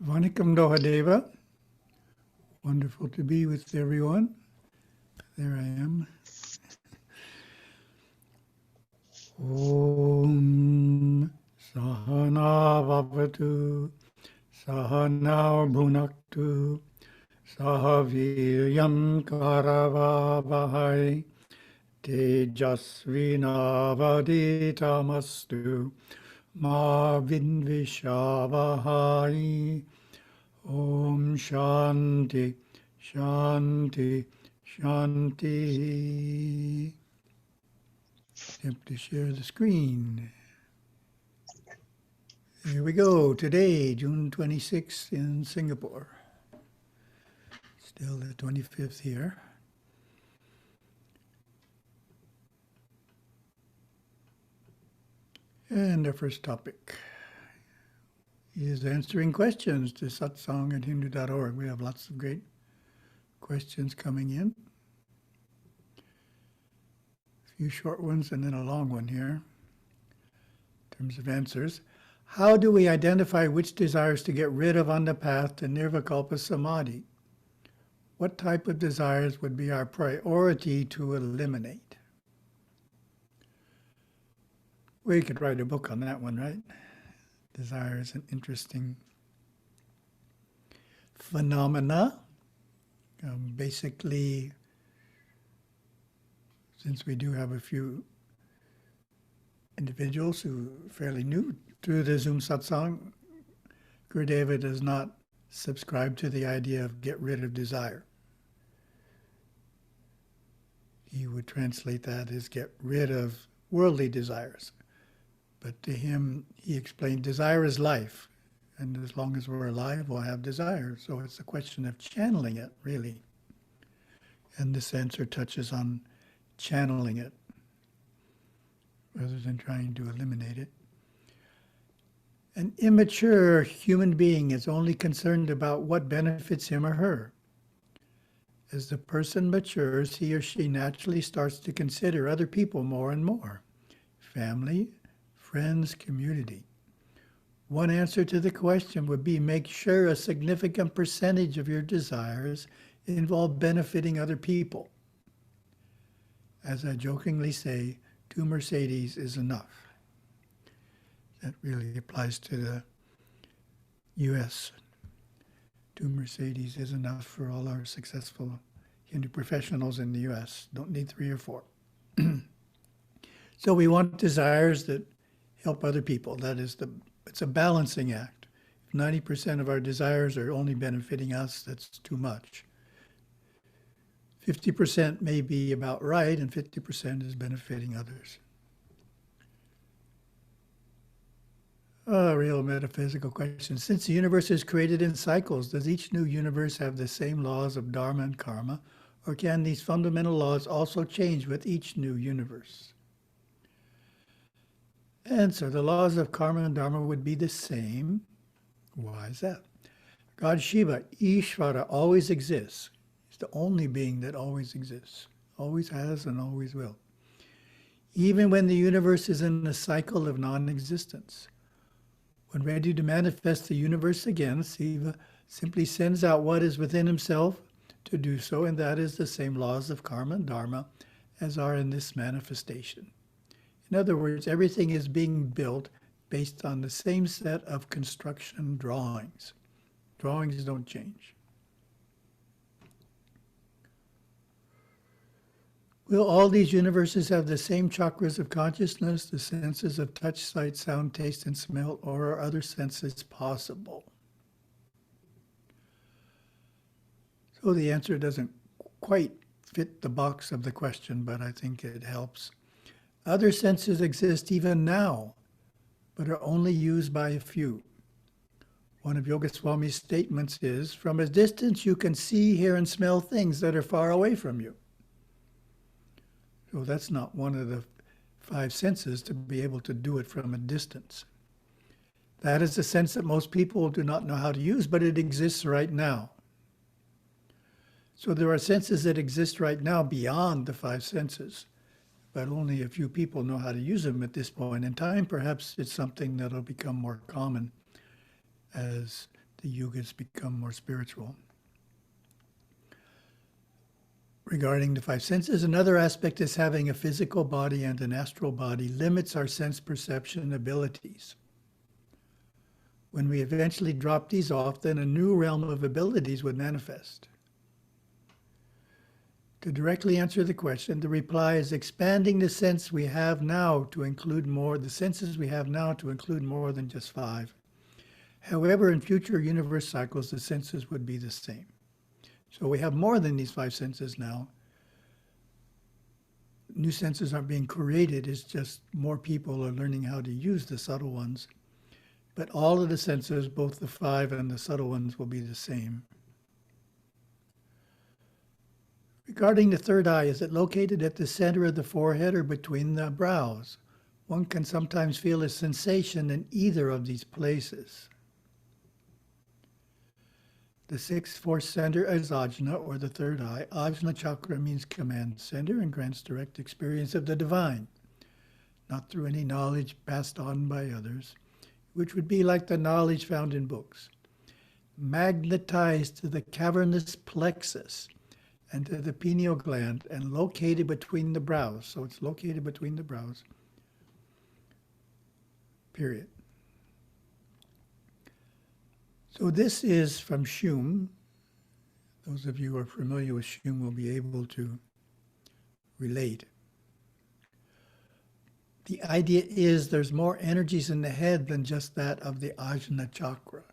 Vanikam Dohadeva. Wonderful to be with everyone. There I am. Om Sahana Vavatu Sahana Bhunaktu Sahaviryam Karavavahai Tejasvinavaditamastu Ma Vinvishavahai. Om Shanti, Shanti, Shanti. Attempt to share the screen. Here we go. Today, June 26th in Singapore. Still the 25th here. And our first topic is answering questions to satsang@hindu.org. We have lots of great questions coming in. A few short ones and then a long one here in terms of answers. How do we identify which desires to get rid of on the path to Nirvikalpa Samadhi? What type of desires would be our priority to eliminate? We could write a book on that one, right? Desire is an interesting phenomena. Basically, since we do have a few individuals who are fairly new to the Zoom satsang, Gurudeva does not subscribe to the idea of get rid of desire. He would translate that as get rid of worldly desires. But to him, he explained, desire is life. And as long as we're alive, we'll have desire. So it's a question of channeling it, really. And this answer touches on channeling it, rather than trying to eliminate it. An immature human being is only concerned about what benefits him or her. As the person matures, he or she naturally starts to consider other people more and more. Family, friends, community. One answer to the question would be make sure a significant percentage of your desires involve benefiting other people. As I jokingly say, 2 Mercedes is enough. That really applies to the US. 2 Mercedes is enough for all our successful Hindu professionals in the US. Don't need 3 or 4. So we want desires that help other people. That is it's a balancing act. If 90% of our desires are only benefiting us, that's too much. 50% may be about right, and 50% is benefiting others. A real metaphysical question. Since the universe is created in cycles, does each new universe have the same laws of dharma and karma, or can these fundamental laws also change with each new universe? Answer, the laws of karma and dharma would be the same. Why is that? God Shiva, Ishvara, always exists. He's the only being that always exists, always has and always will. Even when the universe is in a cycle of non-existence. When ready to manifest the universe again, Shiva simply sends out what is within himself to do so, and that is the same laws of karma and dharma as are in this manifestation. In other words, everything is being built based on the same set of construction drawings. Drawings don't change. Will all these universes have the same chakras of consciousness, the senses of touch, sight, sound, taste, and smell, or are other senses possible? So the answer doesn't quite fit the box of the question, but I think it helps. Other senses exist even now, but are only used by a few. One of Yogaswami's statements is, from a distance you can see, hear, and smell things that are far away from you. So that's not one of the 5 senses to be able to do it from a distance. That is a sense that most people do not know how to use, but it exists right now. So there are senses that exist right now beyond the 5 senses. But only a few people know how to use them at this point in time. Perhaps it's something that'll become more common as the yugas become more spiritual. Regarding the five senses, another aspect is having a physical body and an astral body limits our sense perception abilities. When we eventually drop these off, then a new realm of abilities would manifest. To directly answer the question, the reply is expanding the sense we have now to include more, the senses we have now to include more than just five. However, in future universe cycles, the senses would be the same. So we have more than these five senses now. New senses aren't being created, it's just more people are learning how to use the subtle ones. But all of the senses, both the five and the subtle ones, will be the same. Regarding the third eye, is it located at the center of the forehead or between the brows? One can sometimes feel a sensation in either of these places. The sixth force center is Ajna, or the third eye. Ajna chakra means command center and grants direct experience of the divine, not through any knowledge passed on by others, which would be like the knowledge found in books. Magnetized to the cavernous plexus and to the pineal gland and located between the brows. So it's located between the brows, period. So this is from Shum. Those of you who are familiar with Shum will be able to relate. The idea is there's more energies in the head than just that of the Ajna chakra.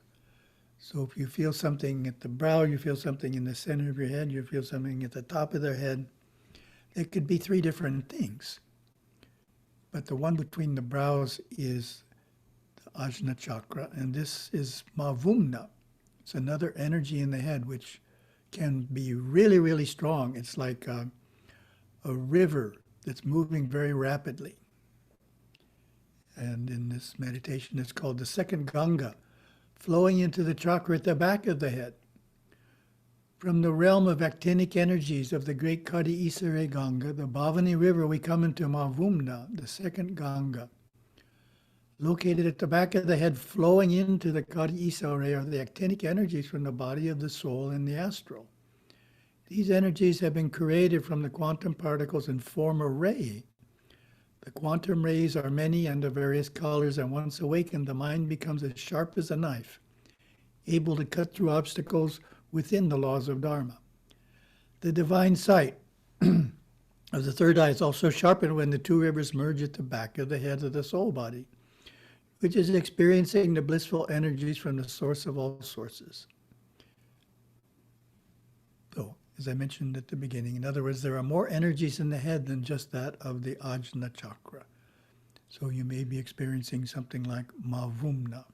So if you feel something at the brow, you feel something in the center of your head, you feel something at the top of their head, it could be three different things. But the one between the brows is Ajna chakra, and this is Mavumna. It's another energy in the head which can be really, really strong. It's like a river that's moving very rapidly. And in this meditation, it's called the second Ganga, flowing into the chakra at the back of the head. From the realm of actinic energies of the great Kadi Isare Ganga, the Bhavani River, we come into Mavumna, the second Ganga. Located at the back of the head, flowing into the Kadi Isare are the actinic energies from the body of the soul and the astral. These energies have been created from the quantum particles and form a ray. The quantum rays are many and of various colors, and once awakened, the mind becomes as sharp as a knife, able to cut through obstacles within the laws of Dharma. The divine sight of the third eye is also sharpened when the two rivers merge at the back of the head of the soul body, which is experiencing the blissful energies from the source of all sources. So, as I mentioned at the beginning, in other words, there are more energies in the head than just that of the Ajna chakra. So you may be experiencing something like Mavumna.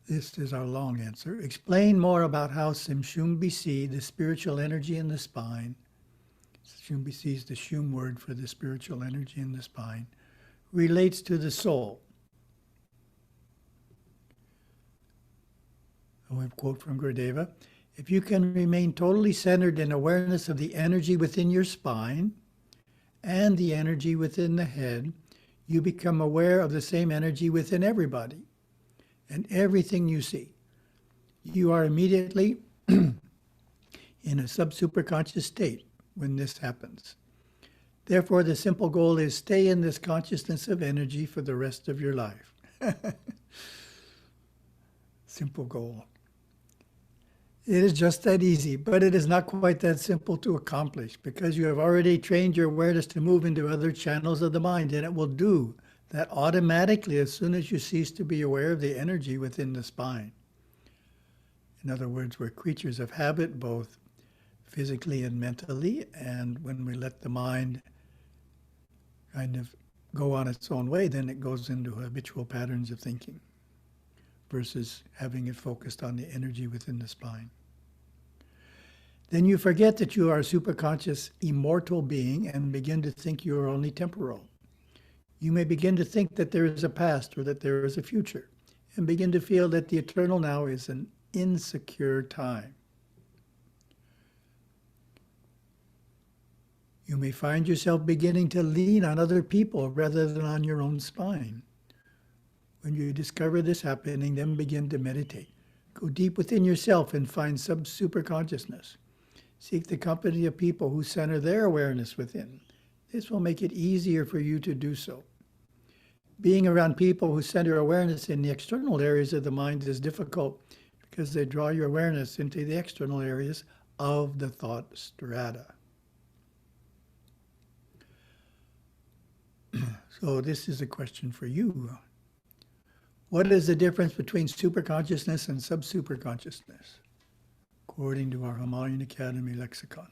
This is our long answer. Explain more about how Simshumbisi, the spiritual energy in the spine, Shumbisi is the Shum word for the spiritual energy in the spine, relates to the soul. And we have a quote from Gurudeva. If you can remain totally centered in awareness of the energy within your spine and the energy within the head, you become aware of the same energy within everybody and everything you see. You are immediately in a sub-superconscious state when this happens. Therefore, the simple goal is stay in this consciousness of energy for the rest of your life. Simple goal. It is just that easy, but it is not quite that simple to accomplish because you have already trained your awareness to move into other channels of the mind, and it will do that automatically as soon as you cease to be aware of the energy within the spine. In other words, we're creatures of habit, both physically and mentally, and when we let the mind kind of go on its own way, then it goes into habitual patterns of thinking versus having it focused on the energy within the spine. Then you forget that you are a superconscious, immortal being and begin to think you are only temporal. You may begin to think that there is a past or that there is a future, and begin to feel that the eternal now is an insecure time. You may find yourself beginning to lean on other people rather than on your own spine. When you discover this happening, then begin to meditate. Go deep within yourself and find sub-superconsciousness. Seek the company of people who center their awareness within. This will make it easier for you to do so. Being around people who center awareness in the external areas of the mind is difficult because they draw your awareness into the external areas of the thought strata. So this is a question for you. What is the difference between superconsciousness and sub-superconsciousness, according to our Himalayan Academy lexicon?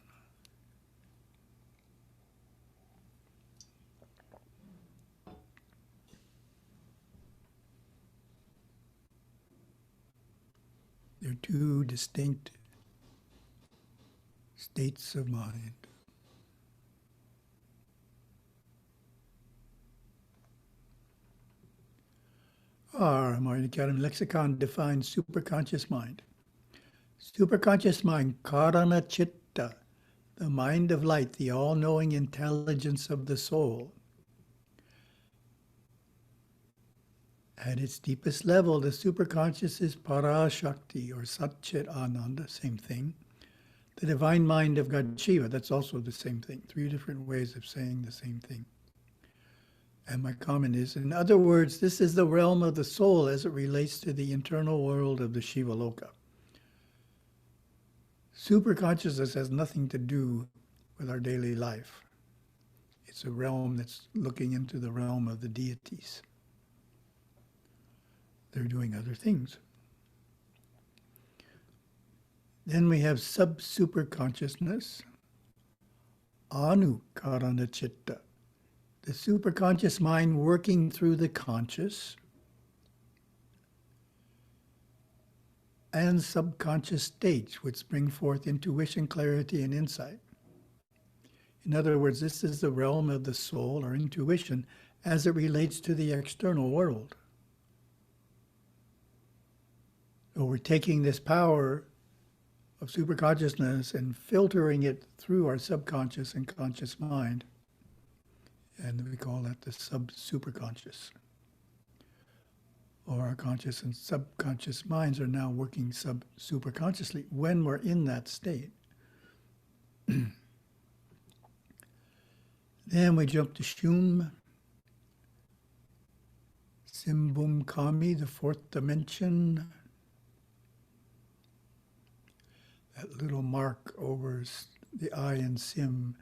They're two distinct states of mind. Our Himalayan Academy lexicon defines superconscious mind. Superconscious mind, karana chitta, the mind of light, the all-knowing intelligence of the soul. At its deepest level, the superconscious is Parashakti, or Satchit Ananda, same thing. The divine mind of God Shiva, that's also the same thing. 3 different ways of saying the same thing. And my comment is, in other words, this is the realm of the soul as it relates to the internal world of the Shiva Loka. Superconsciousness has nothing to do with our daily life. It's a realm that's looking into the realm of the deities. They're doing other things. Then we have sub-superconsciousness, anukarana chitta, the superconscious mind working through the conscious and subconscious states which bring forth intuition, clarity, and insight. In other words, this is the realm of the soul or intuition as it relates to the external world. So we're taking this power of superconsciousness and filtering it through our subconscious and conscious mind. And we call that the sub-superconscious. Or our conscious and subconscious minds are now working sub-superconsciously when we're in that state. Then we jump to Shum, Simbum Kami, the 4th dimension. That little mark over the I in Sim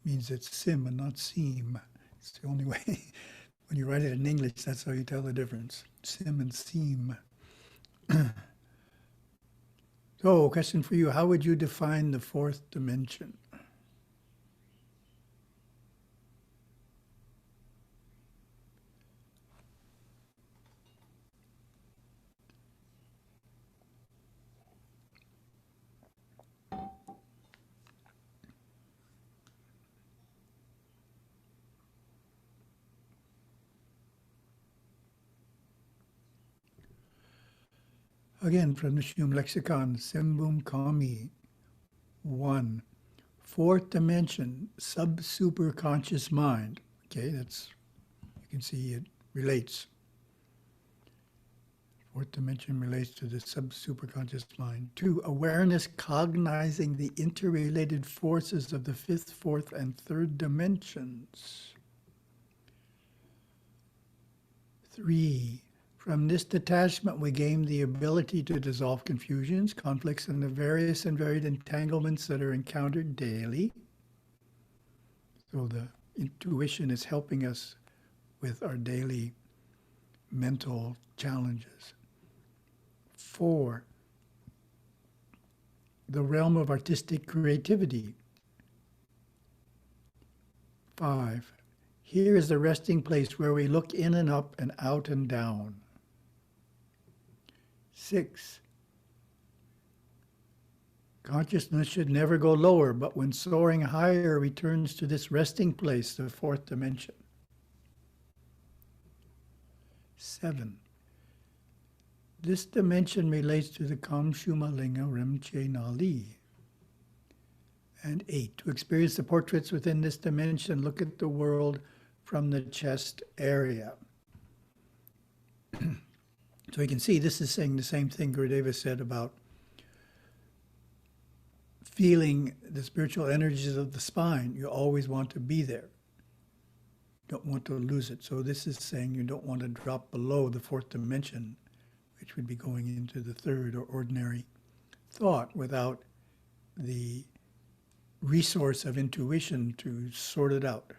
means it's Sim and not Seem. It's the only way. When you write it in English, that's how you tell the difference. Sim and Seem. So, question for you. How would you define the 4th dimension? Again, from the Shum lexicon, Simbum Kami, 1. 4th dimension, sub-superconscious mind. Okay, that's, you can see it relates. 4th dimension relates to the sub-superconscious mind. 2. Awareness cognizing the interrelated forces of the 5th, 4th, and 3rd dimensions. 3. From this detachment, we gain the ability to dissolve confusions, conflicts, and the various and varied entanglements that are encountered daily. So the intuition is helping us with our daily mental challenges. 4, the realm of artistic creativity. 5, here is the resting place where we look in and up and out and down. 6, consciousness should never go lower, but when soaring higher, returns to this resting place, the 4th dimension. 7, this dimension relates to the Kamshuma Linga Remche Nali. And 8, to experience the portraits within this dimension, look at the world from the chest area. So you can see this is saying the same thing Gurudeva said about feeling the spiritual energies of the spine. You always want to be there. Don't want to lose it. So this is saying you don't want to drop below the fourth dimension, which would be going into the third or ordinary thought without the resource of intuition to sort it out.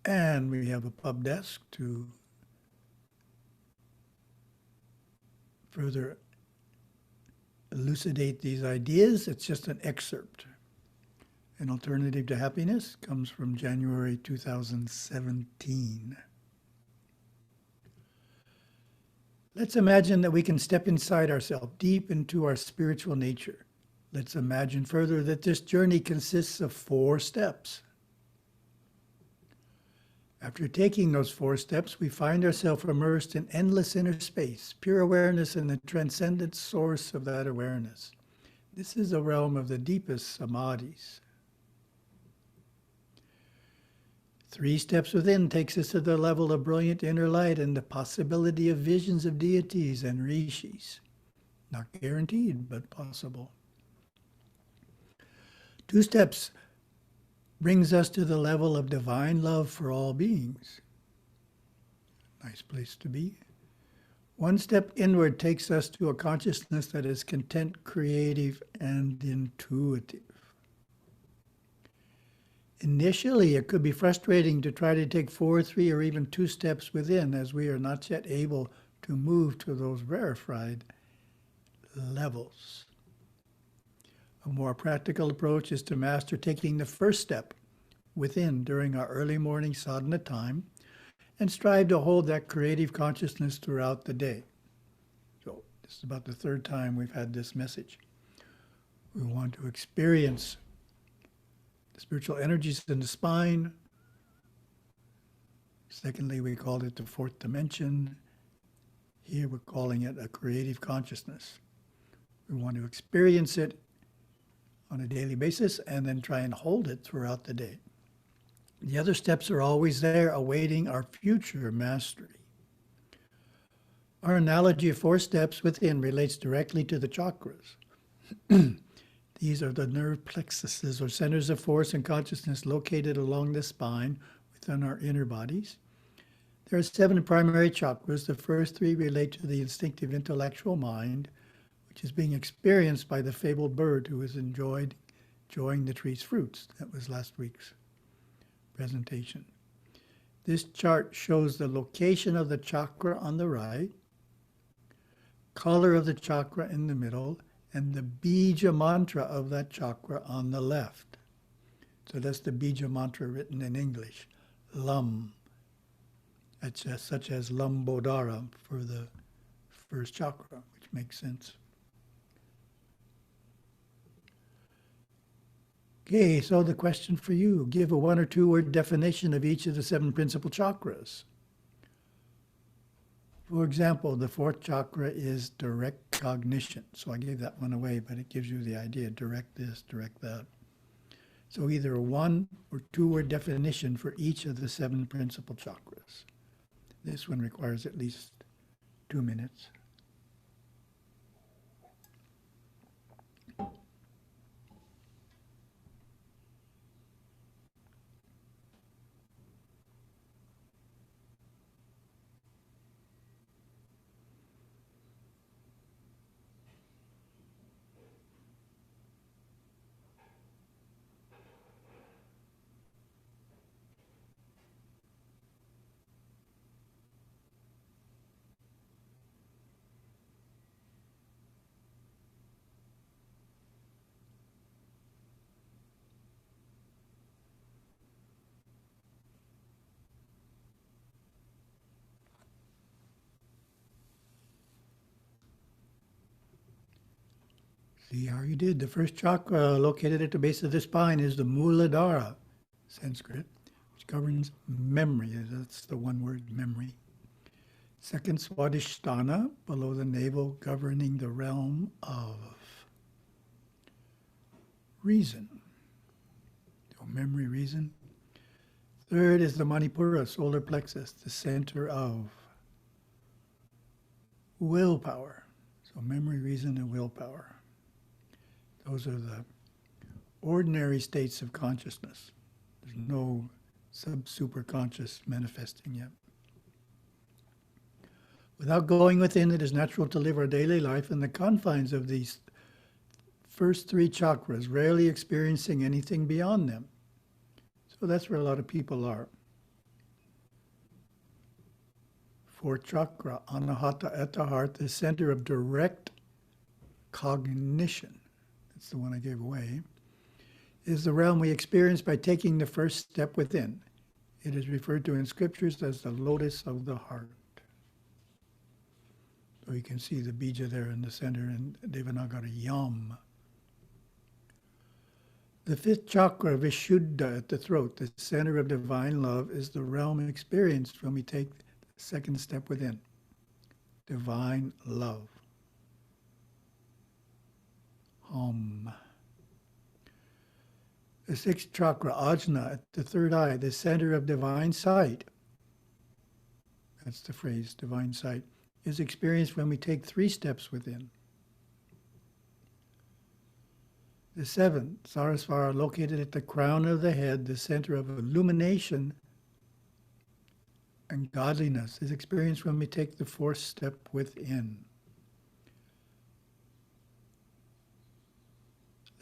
And we have a pub desk to further elucidate these ideas. It's just an excerpt. An Alternative to Happiness comes from January 2017. Let's imagine that we can step inside ourselves, deep into our spiritual nature. Let's imagine further that this journey consists of 4 steps. After taking those 4 steps, we find ourselves immersed in endless inner space, pure awareness and the transcendent source of that awareness. This is the realm of the deepest samadhis. 3 steps within takes us to the level of brilliant inner light and the possibility of visions of deities and rishis. Not guaranteed, but possible. 2 steps brings us to the level of divine love for all beings. Nice place to be. 1 step inward takes us to a consciousness that is content, creative, and intuitive. Initially, it could be frustrating to try to take 4, 3, or even 2 steps within, as we are not yet able to move to those rarefied levels. A more practical approach is to master taking the first step within during our early morning sadhana time and strive to hold that creative consciousness throughout the day. So this is about the 3rd time we've had this message. We want to experience the spiritual energies in the spine. Secondly, we called it the 4th dimension. Here we're calling it a creative consciousness. We want to experience it on a daily basis and then try and hold it throughout the day. The other steps are always there, awaiting our future mastery. Our analogy of 4 steps within relates directly to the chakras. These are the nerve plexuses, or centers of force and consciousness located along the spine within our inner bodies. There are 7 primary chakras. The first 3 relate to the instinctive intellectual mind, which is being experienced by the fabled bird who is enjoying the tree's fruits. That was last week's presentation. This chart shows the location of the chakra on the right, color of the chakra in the middle, and the bija mantra of that chakra on the left. So that's the bija mantra written in English, Lam, such as Lambodara for the first chakra, which makes sense. Okay, so the question for you, give a 1 or 2 word definition of each of the 7 principal chakras. For example, the 4th chakra is direct cognition. So I gave that one away, but it gives you the idea, direct this, direct that. So either a 1 or 2 word definition for each of the 7 principal chakras. This one requires at least 2 minutes. See how you did. The first chakra located at the base of the spine is the Muladhara, Sanskrit, which governs memory. That's the one word, memory. Second, Swadhisthana, below the navel, governing the realm of reason. So memory, reason. Third is the Manipura, solar plexus, the center of willpower. So memory, reason, and willpower. Those are the ordinary states of consciousness. There's no sub-superconscious manifesting yet. Without going within, it is natural to live our daily life in the confines of these first three chakras, rarely experiencing anything beyond them. So that's where a lot of people are. Fourth chakra, Anahata at the heart, the center of direct cognition. That's the one I gave away. Is the realm we experience by taking the first step within. It is referred to in scriptures as the lotus of the heart. So you can see the bija there in the center in Devanagari Yam. The fifth chakra, Vishuddha, at the throat, the center of divine love, is the realm experienced when we take the second step within. Divine love. Hum. The sixth chakra, Ajna, at the third eye, the center of divine sight. That's the phrase, divine sight, is experienced when we take 3 steps within. The seventh, Sarasvara, located at the crown of the head, the center of illumination and godliness, is experienced when we take the 4th step within.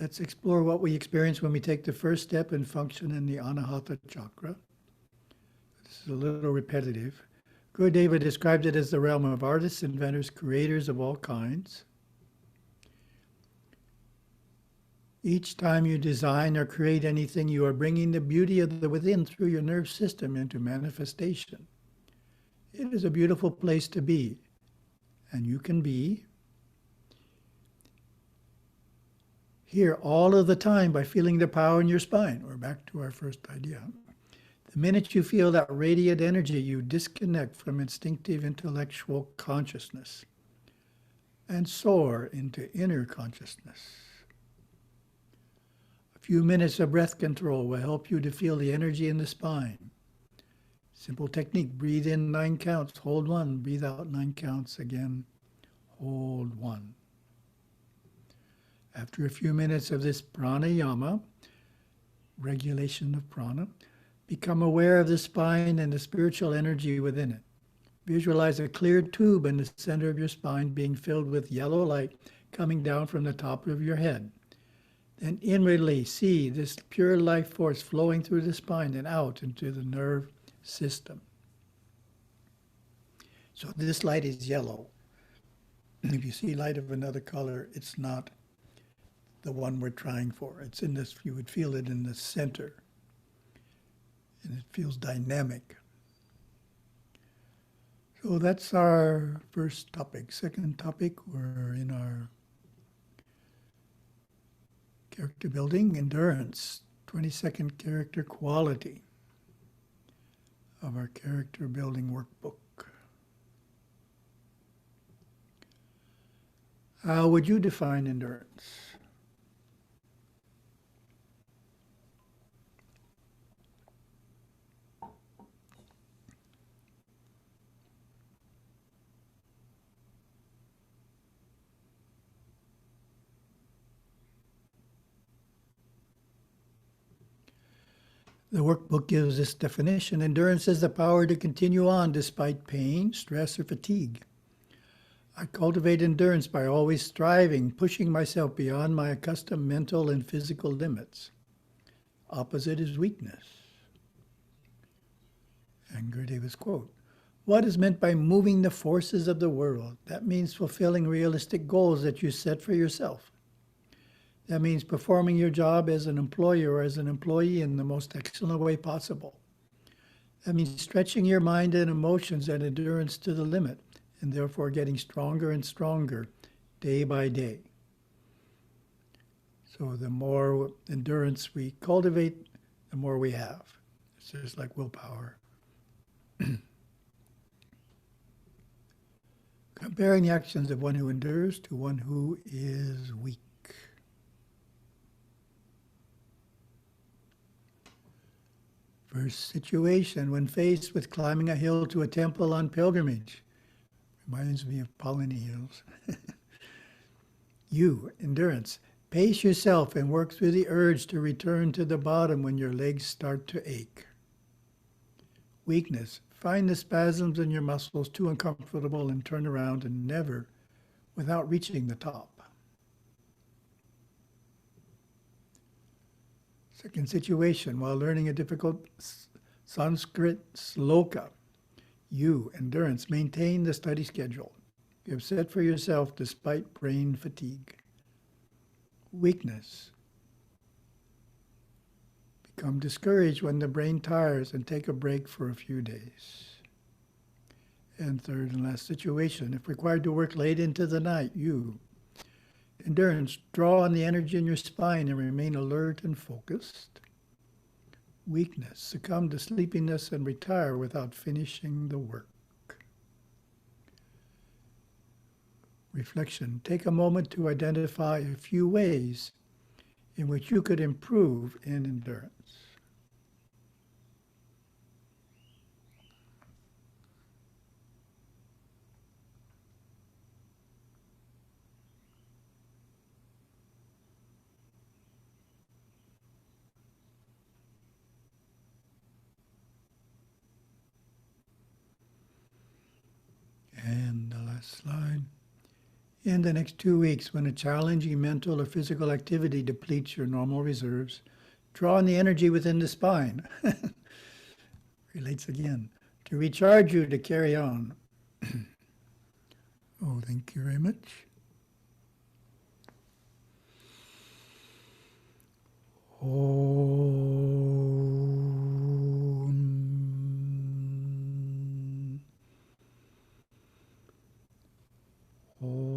Let's explore what we experience when we take the first step and function in the Anahata chakra. This is a little repetitive. Gurudeva described it as the realm of artists, inventors, creators of all kinds. Each time you design or create anything, you are bringing the beauty of the within through your nerve system into manifestation. It is a beautiful place to be, and you can be here all of the time by feeling the power in your spine. We're back to our first idea. The minute you feel that radiant energy, you disconnect from instinctive intellectual consciousness and soar into inner consciousness. A few minutes of breath control will help you to feel the energy in the spine. Simple technique, breathe in 9 counts, hold 1, breathe out 9 counts again, hold 1. After a few minutes of this pranayama, regulation of prana, become aware of the spine and the spiritual energy within it. Visualize a clear tube in the center of your spine being filled with yellow light coming down from the top of your head. Then inwardly see this pure life force flowing through the spine and out into the nerve system. So this light is yellow. If you see light of another color, it's not the one we're trying for. It's in this, you would feel it in the center. And it feels dynamic. So that's our first topic. Second topic, we're in our character building, endurance, 22nd character quality of our character building workbook. How would you define endurance? The workbook gives this definition. Endurance is the power to continue on despite pain, stress, or fatigue. I cultivate endurance by always striving, pushing myself beyond my accustomed mental and physical limits. Opposite is weakness. And Gurudeva's quote, what is meant by moving the forces of the world? That means fulfilling realistic goals that you set for yourself. That means performing your job as an employer or as an employee in the most excellent way possible. That means stretching your mind and emotions and endurance to the limit, and therefore getting stronger and stronger day by day. So the more endurance we cultivate, the more we have. It's just like willpower. Comparing the actions of one who endures to one who is weak. First situation, when faced with climbing a hill to a temple on pilgrimage. Reminds me of Palani Hills. You, endurance. Pace yourself and work through the urge to return to the bottom when your legs start to ache. Weakness. Find the spasms in your muscles too uncomfortable and turn around and never without reaching the top. Second situation, while learning a difficult Sanskrit sloka. You, endurance, maintain the study schedule you have set for yourself despite brain fatigue. Weakness. Become discouraged when the brain tires and take a break for a few days. And third and last situation, if required to work late into the night, you, endurance, draw on the energy in your spine and remain alert and focused. Weakness, succumb to sleepiness and retire without finishing the work. Reflection. Take a moment to identify a few ways in which you could improve in endurance. And the last slide. In the next 2 weeks, when a challenging mental or physical activity depletes your normal reserves, draw on the energy within the spine. Relates again. To recharge you to carry on. Oh, thank you very much. Om.